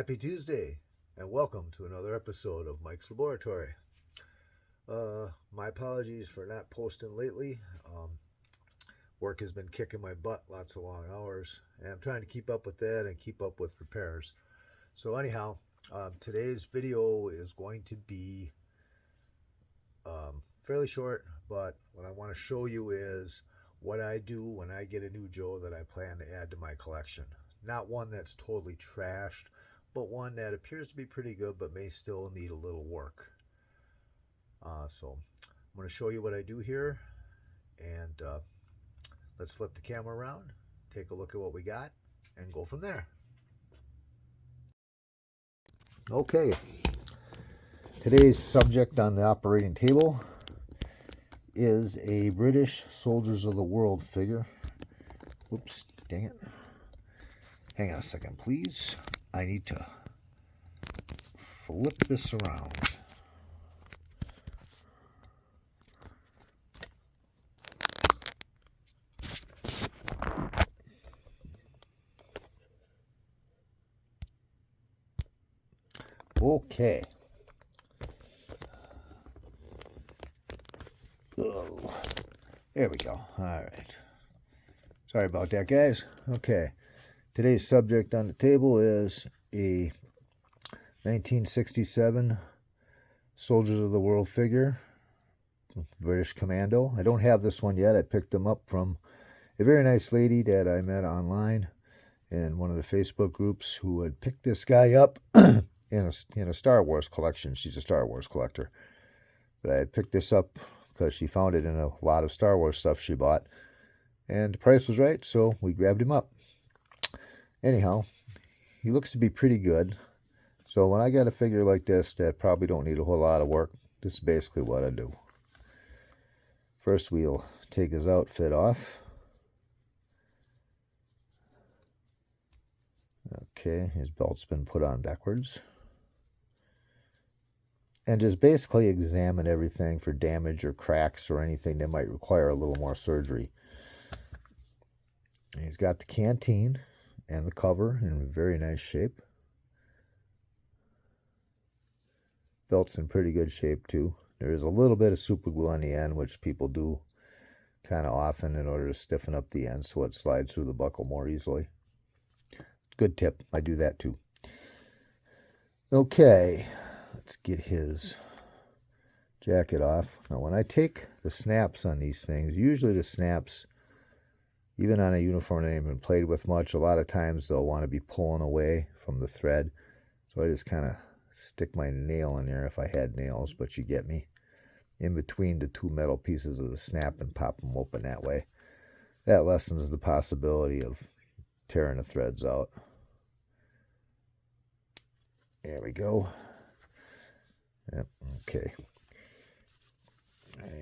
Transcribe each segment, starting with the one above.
Happy Tuesday, and welcome to another episode of Mike's Laboratory. My apologies for not posting lately. Work has been kicking my butt, lots of long hours, and I'm trying to keep up with that and keep up with repairs. So anyhow, today's video is going to be fairly short, but what I want to show you is what I do when I get a new Joe that I plan to add to my collection. Not one that's totally trashed, but one that appears to be pretty good but may still need a little work. So I'm going to show you what I do here, and let's flip the camera around, take a look at what we got, and go from there. Okay, today's subject on the operating table is a British Soldiers of the World figure. Whoops, dang it. Hang on a second, please. I need to flip this around. Okay. Oh, there we go. All right. Sorry about that, guys. Okay. Today's subject on the table is a 1967 Soldiers of the World figure, British Commando. I don't have this one yet. I picked them up from a very nice lady that I met online in one of the Facebook groups who had picked this guy up in a Star Wars collection. She's a Star Wars collector. But I had picked this up because she found it in a lot of Star Wars stuff she bought. And the price was right, so we grabbed him up. Anyhow, he looks to be pretty good. So when I got a figure like this that probably don't need a whole lot of work, this is basically what I do. First, we'll take his outfit off. Okay, his belt's been put on backwards. And just basically examine everything for damage or cracks or anything that might require a little more surgery. And he's got the canteen and the cover in very nice shape. Belt's in pretty good shape too. There is a little bit of super glue on the end, which people do kind of often in order to stiffen up the end so it slides through the buckle more easily. Good tip. I do that too. Okay, let's get his jacket off. Now when I take the snaps on these things, usually the snaps, even on a uniform that I haven't been played with much, a lot of times they'll want to be pulling away from the thread. So I just kind of stick my nail in there if I had nails, but you get me, in between the two metal pieces of the snap and pop them open that way. That lessens the possibility of tearing the threads out. There we go. Yep, okay.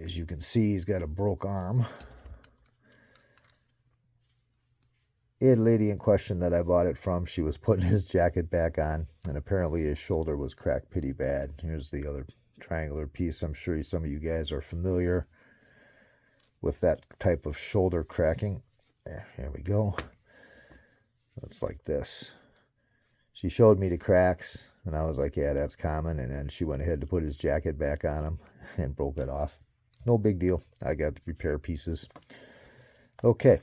As you can see, he's got a broke arm. The lady in question that I bought it from, she was putting his jacket back on, and apparently his shoulder was cracked pretty bad. Here's the other triangular piece. I'm sure some of you guys are familiar with that type of shoulder cracking. There we go. Looks like this. She showed me the cracks, and I was like, yeah, that's common. And then she went ahead to put his jacket back on him and broke it off. No big deal. I got the repair pieces. Okay.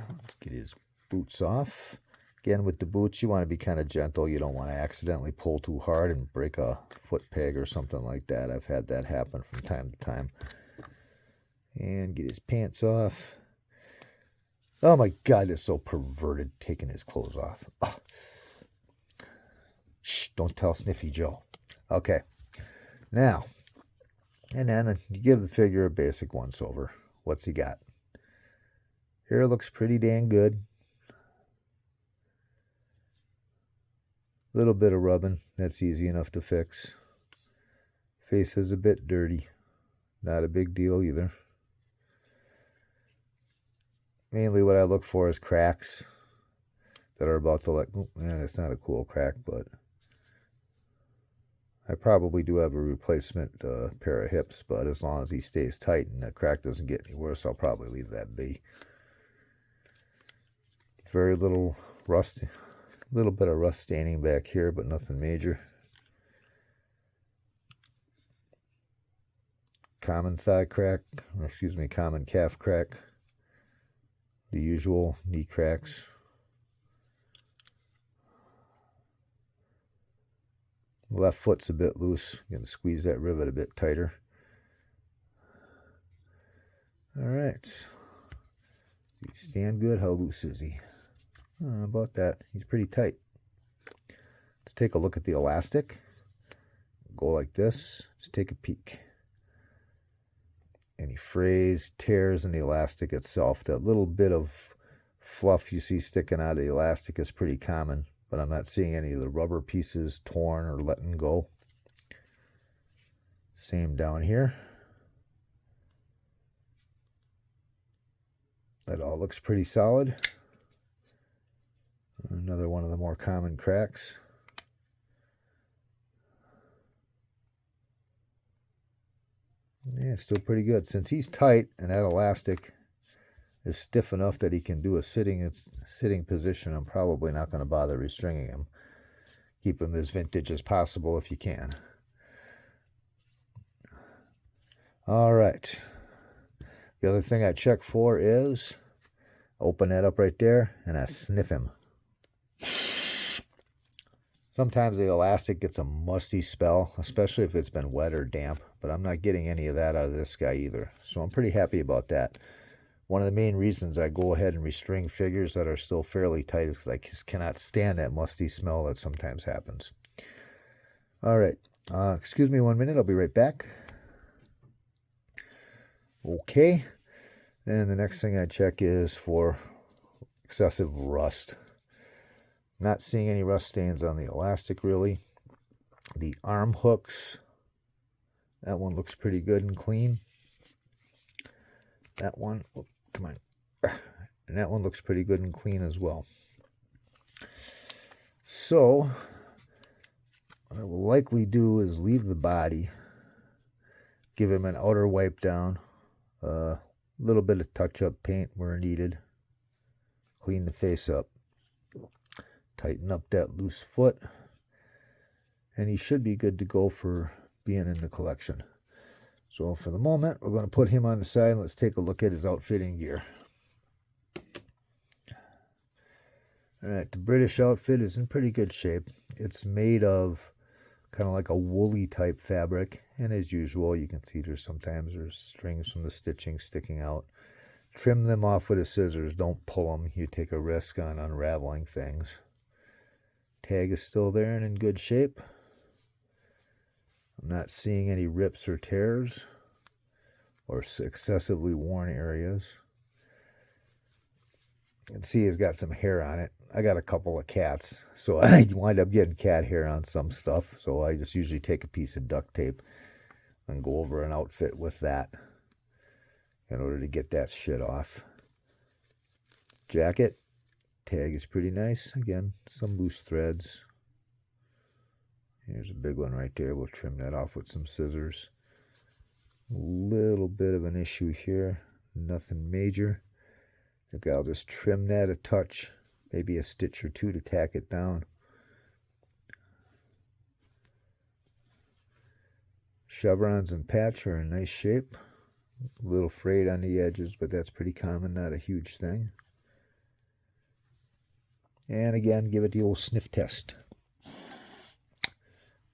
Let's get his boots off. Again, with the boots, you want to be kind of gentle. You don't want to accidentally pull too hard and break a foot peg or something like that. I've had that happen from time to time. And get his pants off. Oh my God, it's so perverted taking his clothes off. Oh. Shh, don't tell Sniffy Joe. Okay. Now, and then you give the figure a basic once-over. What's he got? Hair looks pretty dang good. Little bit of rubbing. That's easy enough to fix. Face is a bit dirty. Not a big deal either. Mainly what I look for is cracks that are about to let... Oh, man, it's not a cool crack, but I probably do have a replacement pair of hips, but as long as he stays tight and the crack doesn't get any worse, I'll probably leave that be. Very little rust A little bit of rust staining back here, but nothing major. Common thigh crack, or excuse me, common calf crack. The usual knee cracks. Left foot's a bit loose. Going to squeeze that rivet a bit tighter. All right. Does he stand good? How loose is he? About that. He's pretty tight. Let's take a look at the elastic. Go like this. Just take a peek. Any frays, tears in the elastic itself. That little bit of fluff you see sticking out of the elastic is pretty common, but I'm not seeing any of the rubber pieces torn or letting go. Same down here. That all looks pretty solid. Another one of the more common cracks. Yeah, still pretty good. Since he's tight and that elastic is stiff enough that he can do a sitting position, I'm probably not going to bother restringing him. Keep him as vintage as possible if you can. All right. The other thing I check for is open that up right there and I sniff him. Sometimes the elastic gets a musty smell, especially if it's been wet or damp, but I'm not getting any of that out of this guy either. So I'm pretty happy about that. One of the main reasons I go ahead and restring figures that are still fairly tight is because I just cannot stand that musty smell that sometimes happens. All right. Excuse me 1 minute. I'll be right back. Okay. And the next thing I check is for excessive rust. Not seeing any rust stains on the elastic really. The arm hooks, that one looks pretty good and clean. That one, oh, come on. And that one looks pretty good and clean as well. So, what I will likely do is leave the body, give him an outer wipe down, a little bit of touch-up paint where needed, clean the face up. Tighten up that loose foot, and he should be good to go for being in the collection. So for the moment, we're going to put him on the side and let's take a look at his outfitting gear. All right, the British outfit is in pretty good shape. It's made of kind of like a woolly type fabric, and as usual, you can see there's strings from the stitching sticking out. Trim them off with a scissors. Don't pull them. You take a risk on unraveling things. Tag is still there and in good shape. I'm not seeing any rips or tears or excessively worn areas. You can see he's got some hair on it. I got a couple of cats, so I wind up getting cat hair on some stuff. So I just usually take a piece of duct tape and go over an outfit with that in order to get that shit off. Jacket. Tag is pretty nice. Again, some loose threads. Here's a big one right there. We'll trim that off with some scissors. A little bit of an issue here. Nothing major. I think I'll just trim that a touch. Maybe a stitch or two to tack it down. Chevrons and patch are in nice shape. A little frayed on the edges, but that's pretty common. Not a huge thing. And again, give it the old sniff test.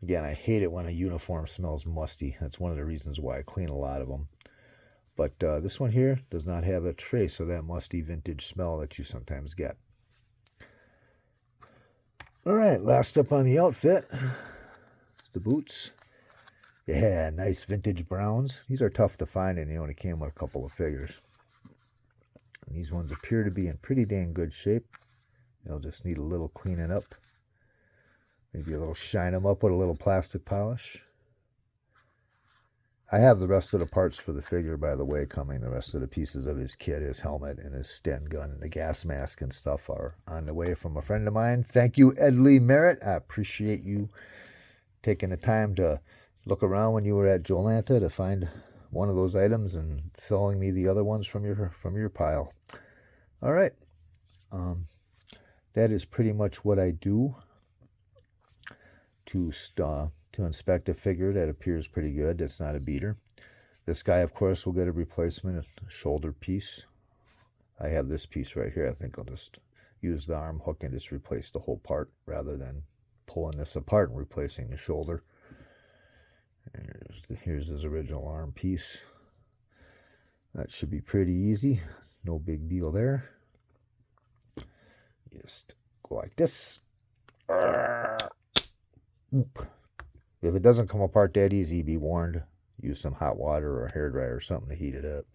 Again, I hate it when a uniform smells musty. That's one of the reasons why I clean a lot of them. But this one here does not have a trace of that musty vintage smell that you sometimes get. All right, last up on the outfit is the boots. Yeah, nice vintage browns. These are tough to find, and they only came with a couple of figures. And these ones appear to be in pretty dang good shape. They'll just need a little cleaning up. Maybe a little shine them up with a little plastic polish. I have the rest of the parts for the figure, by the way, coming. The rest of the pieces of his kit, his helmet and his Sten gun and the gas mask and stuff are on the way from a friend of mine. Thank you, Ed Lee Merritt. I appreciate you taking the time to look around when you were at Jolanta to find one of those items and selling me the other ones from your pile. All right. that is pretty much what I do to inspect a figure that appears pretty good. That's not a beater. This guy, of course, will get a replacement shoulder piece. I have this piece right here. I think I'll just use the arm hook and just replace the whole part rather than pulling this apart and replacing the shoulder. Here's his original arm piece. That should be pretty easy. No big deal there. Just go like this. Oop. If it doesn't come apart that easy, be warned. Use some hot water or a hairdryer or something to heat it up.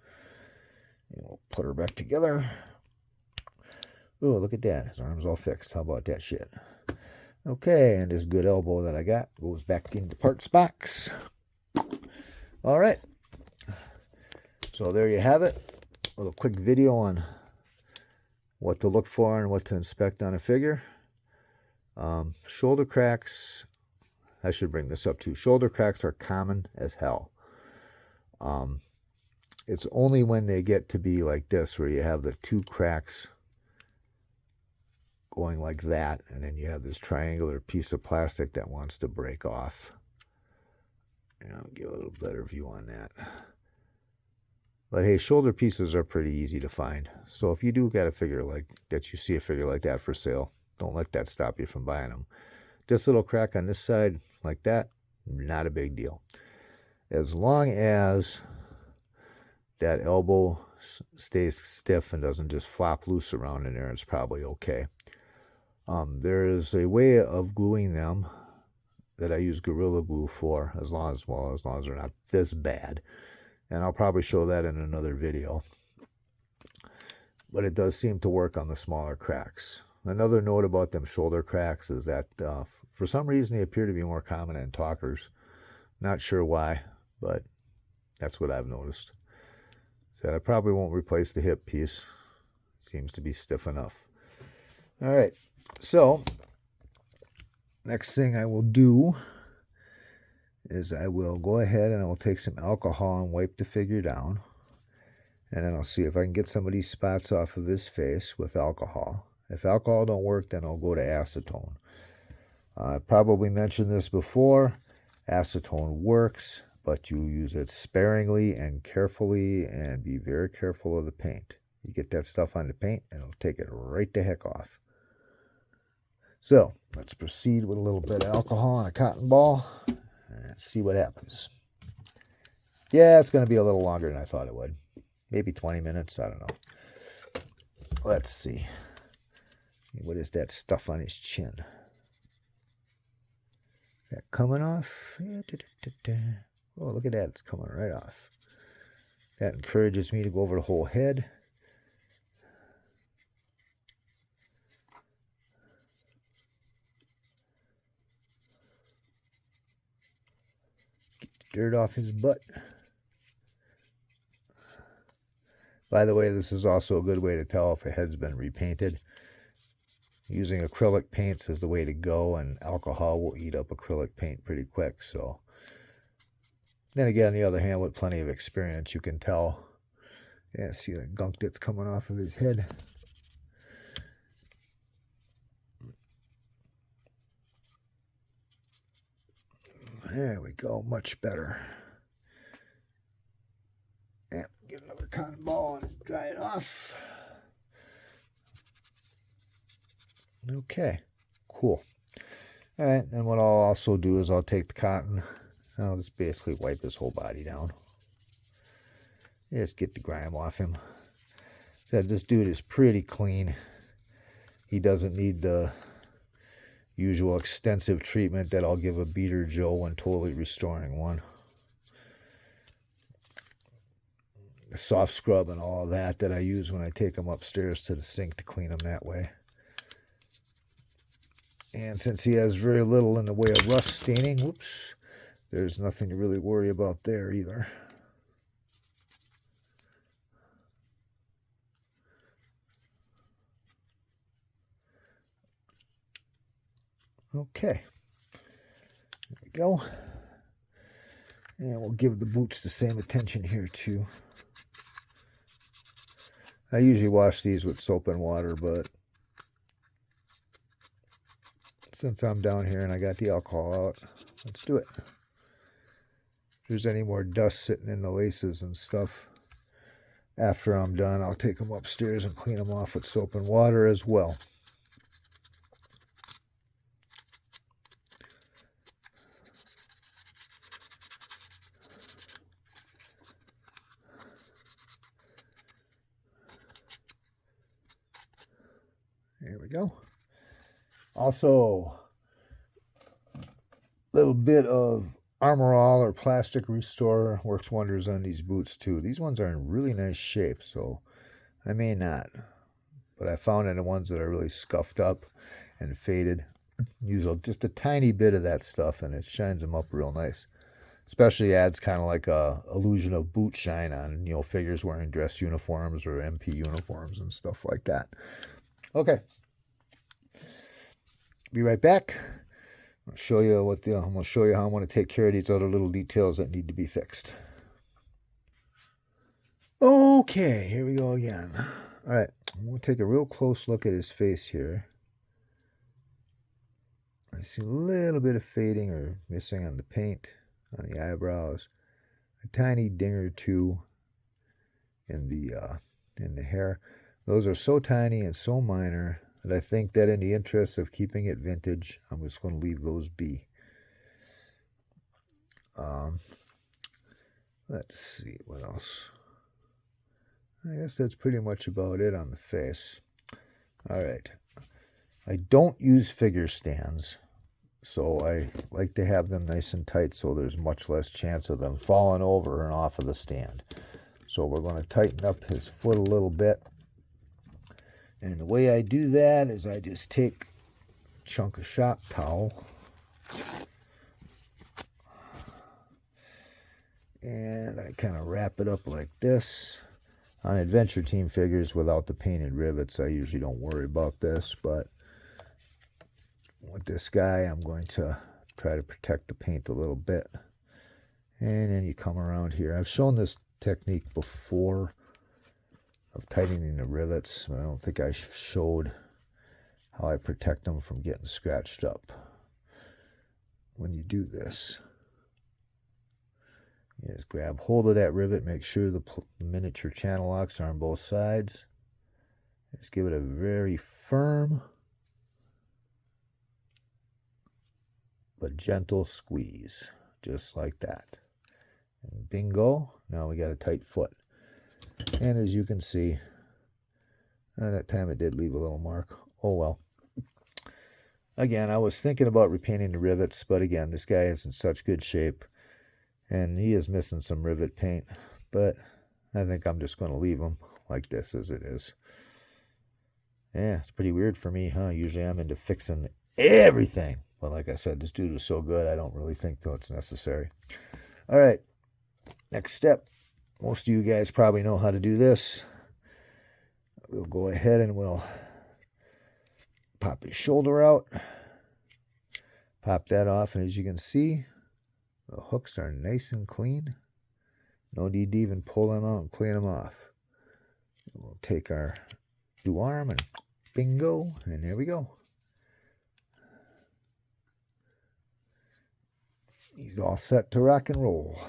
And we'll put her back together. Oh, look at that. His arm's all fixed. How about that shit? Okay, and this good elbow that I got goes back into parts box. All right. So there you have it. A little quick video on what to look for and what to inspect on a figure. Shoulder cracks. I should bring this up too. Shoulder cracks are common as hell. It's only when they get to be like this where you have the two cracks going like that, and then you have this triangular piece of plastic that wants to break off. And I'll give a little better view on that. But hey, shoulder pieces are pretty easy to find. So if you do get a figure like that, you see a figure like that for sale, don't let that stop you from buying them. This little crack on this side like that, not a big deal. As long as that elbow stays stiff and doesn't just flop loose around in there, it's probably okay. There is a way of gluing them that I use Gorilla Glue for, as long as they're not this bad. And I'll probably show that in another video. But it does seem to work on the smaller cracks. Another note about them shoulder cracks is that for some reason they appear to be more common in talkers. Not sure why, but that's what I've noticed. So I probably won't replace the hip piece. Seems to be stiff enough. All right, so next thing I will do is I will go ahead and I will take some alcohol and wipe the figure down. And then I'll see if I can get some of these spots off of his face with alcohol. If alcohol don't work, then I'll go to acetone. I probably mentioned this before. Acetone works, but you use it sparingly and carefully, and be very careful of the paint. You get that stuff on the paint and it'll take it right the heck off. So let's proceed with a little bit of alcohol on a cotton ball and see what happens. Yeah, it's going to be a little longer than I thought it would. Maybe 20 minutes, I don't know. Let's see. What is that stuff on his chin? That coming off? Oh, look at that. It's coming right off. That encourages me to go over the whole head. Get the dirt off his butt. By the way, this is also a good way to tell if a head's been repainted. Using acrylic paints is the way to go, and alcohol will eat up acrylic paint pretty quick. So, then again, on the other hand, with plenty of experience, you can tell. Yeah, see the gunk that's coming off of his head. There we go, much better. Yeah, get another cotton ball and dry it off. Okay, cool. All right, and what I'll also do is I'll take the cotton, and I'll just basically wipe his whole body down. Just get the grime off him. Said this dude is pretty clean. He doesn't need the usual extensive treatment that I'll give a beater Joe when totally restoring one. The soft scrub and all that I use when I take him upstairs to the sink to clean him that way. And since he has very little in the way of rust staining, whoops, there's nothing to really worry about there either. Okay, there we go. And we'll give the boots the same attention here too. I usually wash these with soap and water, but since I'm down here and I got the alcohol out, let's do it. If there's any more dust sitting in the laces and stuff, after I'm done, I'll take them upstairs and clean them off with soap and water as well. There we go. Also, a little bit of Armor All or Plastic Restorer works wonders on these boots too. These ones are in really nice shape, so I may not. But I found in the ones that are really scuffed up and faded, use just a tiny bit of that stuff and it shines them up real nice. Especially adds kind of like a illusion of boot shine on, figures wearing dress uniforms or MP uniforms and stuff like that. Okay. Be right back. I'll show you I'm going to show you how I'm going to take care of these other little details that need to be fixed. Okay, here we go again. All right, I'm going to take a real close look at his face here. I see a little bit of fading or missing on the paint on the eyebrows, a tiny ding or two in the hair. Those are so tiny and so minor that I think that in the interest of keeping it vintage, I'm just going to leave those be. Let's see what else. I guess that's pretty much about it on the face. All right. I don't use figure stands, so I like to have them nice and tight so there's much less chance of them falling over and off of the stand. So we're going to tighten up his foot a little bit. And the way I do that is I just take a chunk of shop towel and I kind of wrap it up like this. On Adventure Team figures without the painted rivets, I usually don't worry about this, but with this guy, I'm going to try to protect the paint a little bit. And then you come around here. I've shown this technique before of tightening the rivets, but I don't think I showed how I protect them from getting scratched up. When you do this, you just grab hold of that rivet, make sure the miniature channel locks are on both sides. Just give it a very firm but gentle squeeze, just like that. And bingo, now we got a tight foot. And as you can see, that time it did leave a little mark. Oh well. Again, I was thinking about repainting the rivets, but again, this guy is in such good shape. And he is missing some rivet paint, but I think I'm just going to leave him like this as it is. Yeah, it's pretty weird for me, huh? Usually I'm into fixing everything. But like I said, this dude is so good, I don't really think that it's necessary. All right, next step. Most of you guys probably know how to do this. We'll go ahead and we'll pop his shoulder out. Pop that off, and as you can see, the hooks are nice and clean. No need to even pull them out and clean them off. We'll take our new arm and bingo, and there we go. He's all set to rock and roll.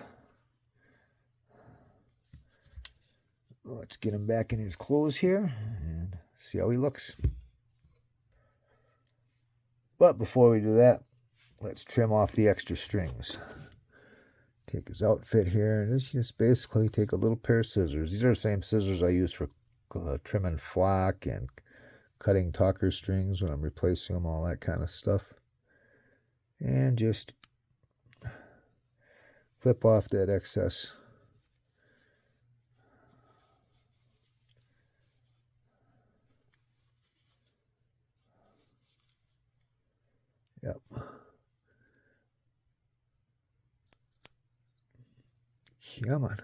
Let's get him back in his clothes here and see how he looks. But before we do that, let's trim off the extra strings. Take his outfit here and just basically take a little pair of scissors. These are the same scissors I use for trimming flock and cutting talker strings when I'm replacing them, all that kind of stuff. And just clip off that excess. Yep. Come on.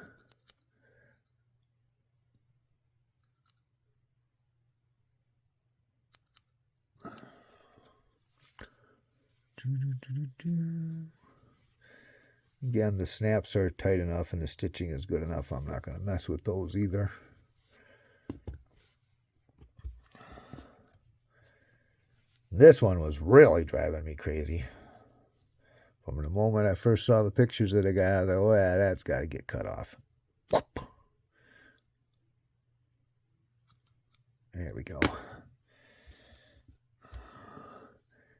Again, the snaps are tight enough and the stitching is good enough. I'm not going to mess with those either. This one was really driving me crazy. From the moment I first saw the pictures of the guy, I was like, oh, yeah, that's got to get cut off. There we go.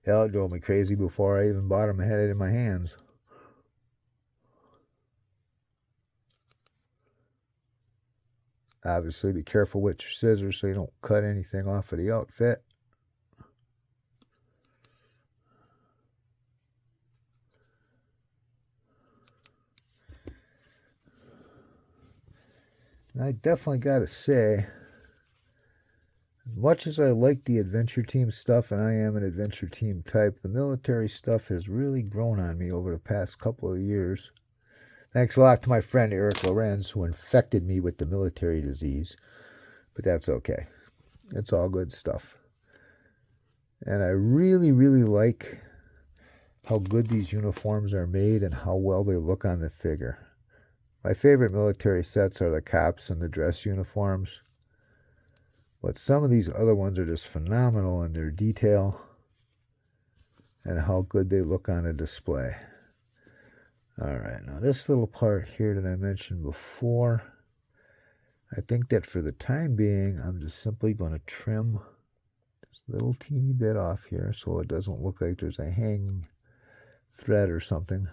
Hell, it drove me crazy before I even bought him and had it in my hands. Obviously, be careful with your scissors so you don't cut anything off of the outfit. And I definitely got to say, as much as I like the adventure team stuff, and I am an adventure team type, the military stuff has really grown on me over the past couple of years. Thanks a lot to my friend Eric Lorenz, who infected me with the military disease. But that's okay. It's all good stuff. And I really, really like how good these uniforms are made and how well they look on the figure. My favorite military sets are the cops and the dress uniforms. But some of these other ones are just phenomenal in their detail and how good they look on a display. All right, now this little part here that I mentioned before, I think that for the time being, I'm just simply going to trim this little teeny bit off here so it doesn't look like there's a hanging thread or something.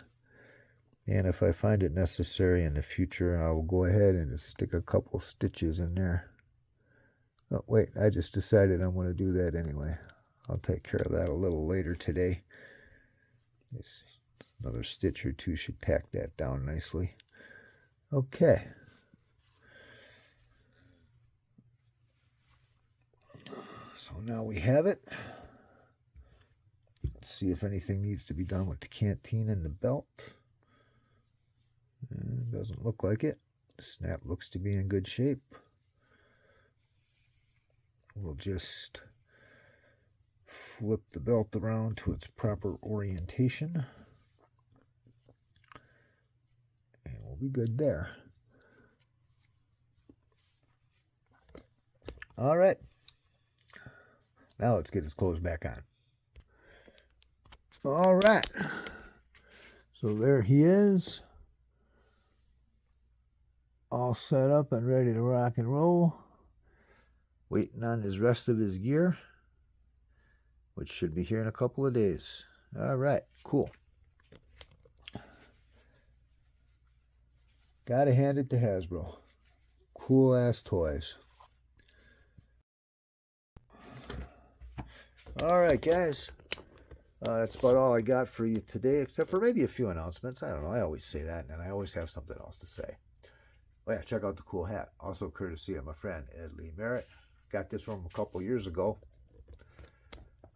And if I find it necessary in the future, I will go ahead and just stick a couple stitches in there. Oh, wait, I just decided I'm going to do that anyway. I'll take care of that a little later today. Another stitch or two should tack that down nicely. Okay. So now we have it. Let's see if anything needs to be done with the canteen and the belt. Doesn't look like it. The snap looks to be in good shape. We'll just flip the belt around to its proper orientation. And we'll be good there. All right. Now let's get his clothes back on. All right. So there he is. All set up and ready to rock and roll. Waiting on his rest of his gear, which should be here in a couple of days. All right, cool. Gotta hand it to Hasbro. Cool ass toys. All right, guys. That's about all I got for you today, except for maybe a few announcements. I don't know. I always say that, and I always have something else to say. Oh, yeah, check out the cool hat. Also courtesy of my friend, Ed Lee Merritt. Got this from a couple years ago.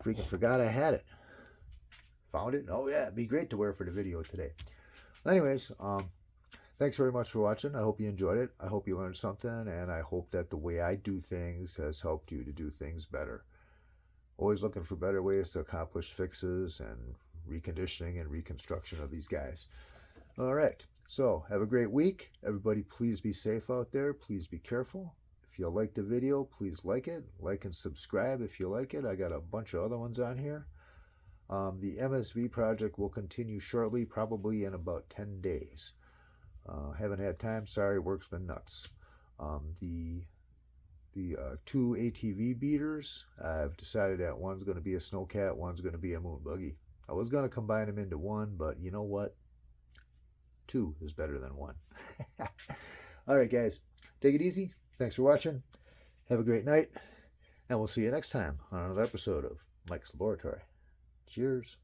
Freaking forgot I had it. Found it. Oh, yeah, it'd be great to wear for the video today. Anyways, thanks very much for watching. I hope you enjoyed it. I hope you learned something, and I hope that the way I do things has helped you to do things better. Always looking for better ways to accomplish fixes and reconditioning and reconstruction of these guys. All right. So have a great week. Everybody, please be safe out there. Please be careful. If you like the video, please like it. Like and subscribe if you like it. I got a bunch of other ones on here. The MSV project will continue shortly, probably in about 10 days. Haven't had time. Sorry, work's been nuts. The two ATV beaters, I've decided that one's going to be a snowcat, one's going to be a moon buggy. I was going to combine them into one, but you know what? Two is better than one. All right, guys. Take it easy. Thanks for watching. Have a great night. And we'll see you next time on another episode of Mike's Laboratory. Cheers.